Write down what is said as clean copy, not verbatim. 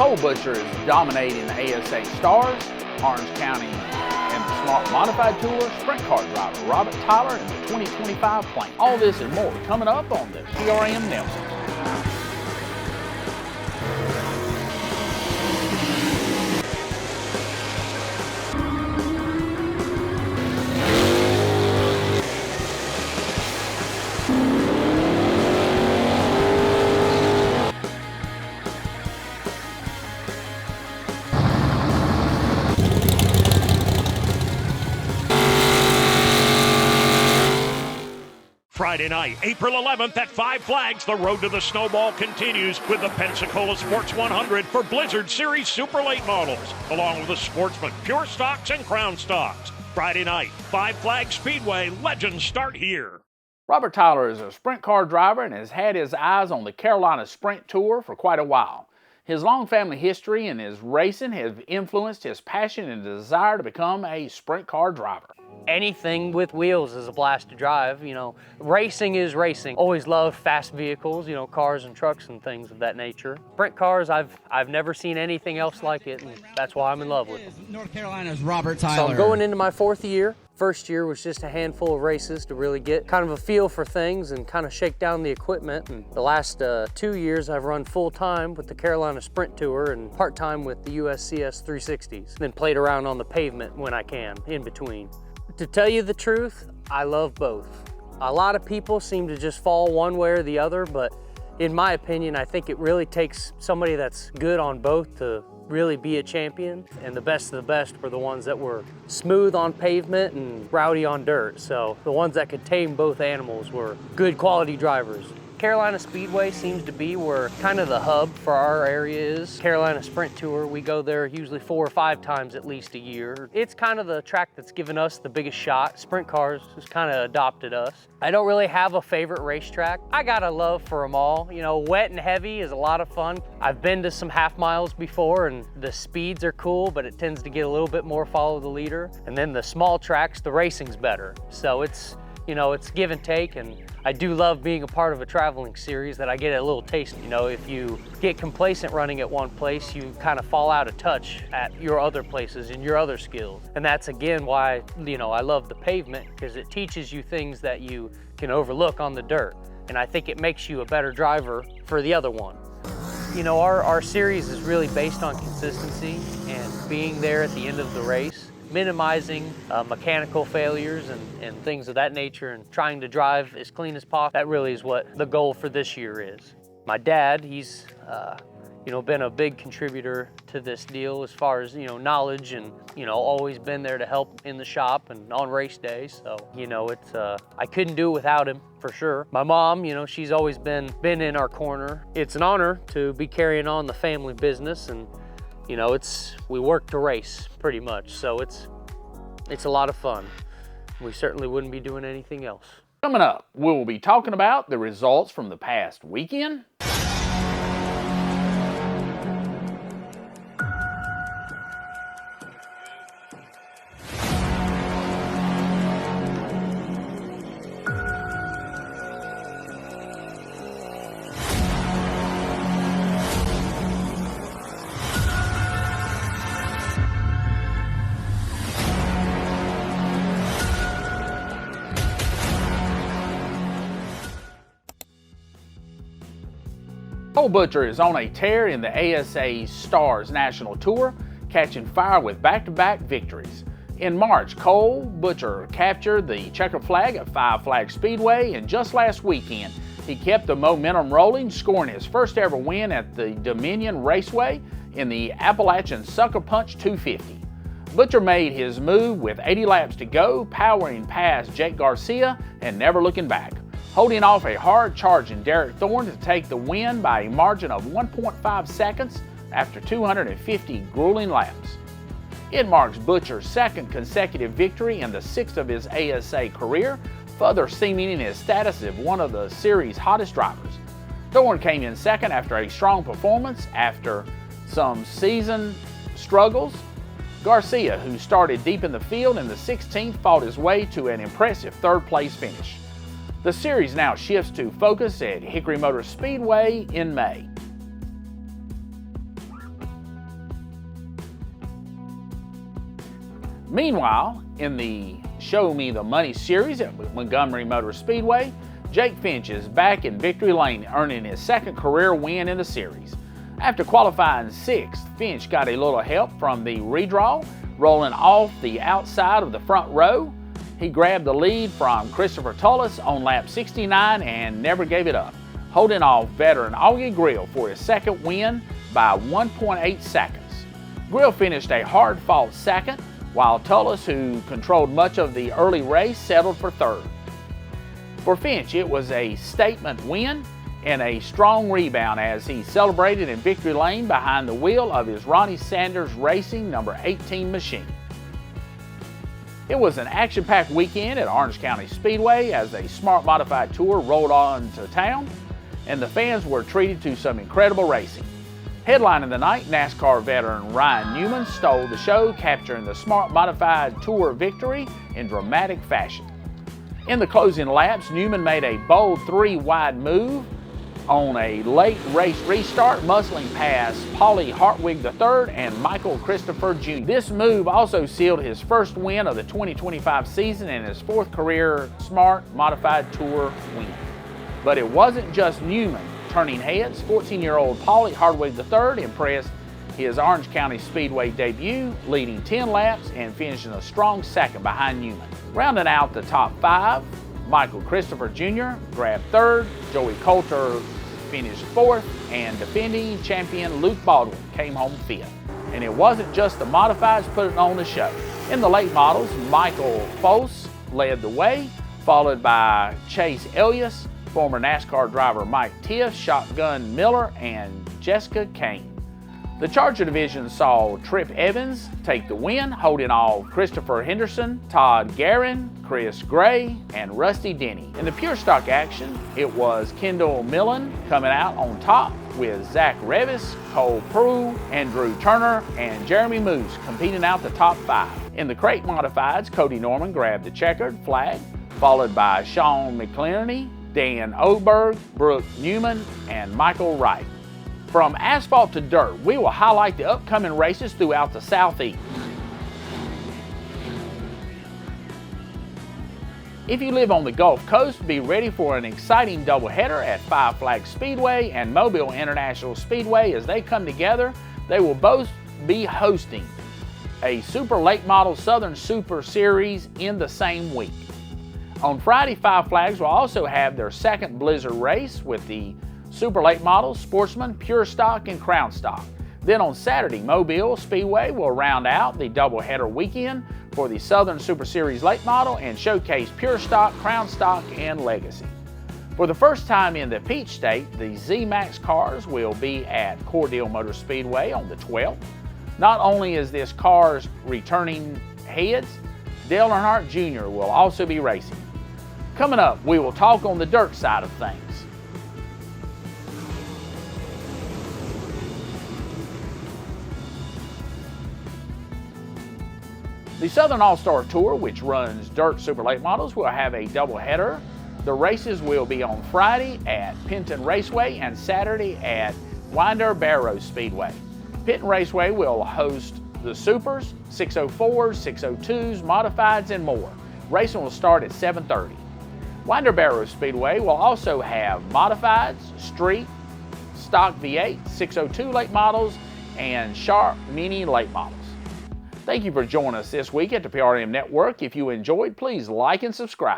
Cole Butcher is dominating the ASA Stars, Orange County and the Smart Modified Tour, sprint car driver Robert Tyler in the 2025 plane. All this and more coming up on the PRM Nelson. Friday night, April 11th at Five Flags, the road to the Snowball continues with the Pensacola Sports 100 for Blizzard Series Super Late models, along with the Sportsman Pure Stocks and Crown Stocks. Friday night, Five Flags Speedway, legends start here. Robert Tyler is a sprint car driver and has had his eyes on the Carolina Sprint Tour for quite a while. His long family history in his racing has influenced his passion and desire to become a sprint car driver. Anything with wheels is a blast to drive. You know, racing is racing. Always loved fast vehicles, you know, cars and trucks and things of that nature. Sprint cars, I've never seen anything else like it, and that's why I'm in love with them. North Carolina's Robert Tyler. So I'm going into my fourth year. First year was just a handful of races to really get kind of a feel for things and kind of shake down the equipment. And the last 2 years I've run full-time with the Carolina Sprint Tour and part-time with the USCS 360s. Then played around on the pavement when I can, in between. To tell you the truth, I love both. A lot of people seem to just fall one way or the other, but in my opinion, I think it really takes somebody that's good on both to really be a champion, and the best of the best were the ones that were smooth on pavement and rowdy on dirt. So the ones that could tame both animals were good quality drivers. Carolina Speedway seems to be where kind of the hub for our area is. Carolina Sprint Tour, we go there usually 4 or 5 times at least a year. It's kind of the track that's given us the biggest shot. Sprint cars has kind of adopted us. I don't really have a favorite racetrack. I got a love for them all. You know, wet and heavy is a lot of fun. I've been to some half miles before and the speeds are cool, but it tends to get a little bit more follow the leader. And then the small tracks, the racing's better. So it's, you know, it's give and take, and I do love being a part of a traveling series that I get a little taste. You know, if you get complacent running at one place, you kind of fall out of touch at your other places and your other skills. And that's again why, you know, I love the pavement, because it teaches you things that you can overlook on the dirt. And I think it makes you a better driver for the other one. You know, our series is really based on consistency and being there at the end of the race, minimizing mechanical failures and things of that nature, and trying to drive as clean as possible. That really is what the goal for this year is. My dad, he's you know, been a big contributor to this deal as far as, you know, knowledge, and, you know, always been there to help in the shop and on race days. So, you know, it's I couldn't do it without him, for sure. My mom, you know, she's always been in our corner. It's an honor to be carrying on the family business, and you know, we work to race pretty much, so it's a lot of fun. We certainly wouldn't be doing anything else. Coming up, we'll be talking about the results from the past weekend. Cole Butcher is on a tear in the ASA Stars National Tour, catching fire with back-to-back victories. In March, Cole Butcher captured the checkered flag at Five Flags Speedway, and just last weekend, he kept the momentum rolling, scoring his first ever win at the Dominion Raceway in the Appalachian Sucker Punch 250. Butcher made his move with 80 laps to go, powering past Jake Garcia and never looking back, holding off a hard-charging Derek Thorne to take the win by a margin of 1.5 seconds after 250 grueling laps. It marks Butcher's second consecutive victory and the 6th of his ASA career, further cementing his status as one of the series' hottest drivers. Thorne came in second after a strong performance after some season struggles. Garcia, who started deep in the field in the 16th, fought his way to an impressive third-place finish. The series now shifts to focus at Hickory Motor Speedway in May. Meanwhile, in the Show Me the Money series at Montgomery Motor Speedway, Jake Finch is back in victory lane, earning his second career win in the series. After qualifying 6th, Finch got a little help from the redraw, rolling off the outside of the front row. He grabbed the lead from Christopher Tullis on lap 69 and never gave it up, holding off veteran Augie Grill for his second win by 1.8 seconds. Grill finished a hard-fought second, while Tullis, who controlled much of the early race, settled for third. For Finch, it was a statement win and a strong rebound as he celebrated in victory lane behind the wheel of his Ronnie Sanders Racing number 18 machine. It was an action-packed weekend at Orange County Speedway as a smart modified tour rolled on to town, and the fans were treated to some incredible racing. Headlining the night, NASCAR veteran Ryan Newman stole the show, capturing the smart modified tour victory in dramatic fashion. In the closing laps, Newman made a bold 3-wide move on a late race restart, muscling past Paulie Hartwig III and Michael Christopher Jr. This move also sealed his first win of the 2025 season and his 4th career Smart Modified Tour win. But it wasn't just Newman turning heads. 14-year-old Paulie Hartwig III impressed his Orange County Speedway debut, leading 10 laps and finishing a strong second behind Newman. Rounding out the top 5, Michael Christopher Jr. grabbed 3rd, Joey Coulter finished 4th, and defending champion Luke Baldwin came home 5th. And it wasn't just the modifieds putting on the show. In the late models, Michael Foss led the way, followed by Chase Elias, former NASCAR driver Mike Tiff, Shotgun Miller, and Jessica Kane. The Charger division saw Trip Evans take the win, holding off Christopher Henderson, Todd Guerin, Chris Gray, and Rusty Denny. In the pure stock action, it was Kendall Millen coming out on top with Zach Revis, Cole Prue, Andrew Turner, and Jeremy Moose competing out the top 5. In the crate modifieds, Cody Norman grabbed the checkered flag, followed by Sean McClerney, Dan Oberg, Brooke Newman, and Michael Wright. From asphalt to dirt, we will highlight the upcoming races throughout the Southeast. If you live on the Gulf Coast, be ready for an exciting doubleheader at Five Flags Speedway and Mobile International Speedway as they come together. They will both be hosting a Super Late Model Southern Super Series in the same week. On Friday, Five Flags will also have their second Blizzard race with the Super Late Models, Sportsman, Pure Stock, and Crown Stock. Then on Saturday, Mobile Speedway will round out the doubleheader weekend for the Southern Super Series Late Model and showcase Pure Stock, Crown Stock, and Legacy. For the first time in the Peach State, the Z-Max cars will be at Cordele Motor Speedway on the 12th. Not only is this car's returning heads, Dale Earnhardt Jr. will also be racing. Coming up, we will talk on the dirt side of things. The Southern All-Star Tour, which runs dirt super late models, will have a doubleheader. The races will be on Friday at Penton Raceway and Saturday at Winder Barrows Speedway. Penton Raceway will host the Supers, 604s, 602s, Modifieds, and more. Racing will start at 7:30. Winder Barrows Speedway will also have Modifieds, Street, Stock V8, 602 late models, and Sharp Mini late models. Thank you for joining us this week at the PRM Network. If you enjoyed, please like and subscribe.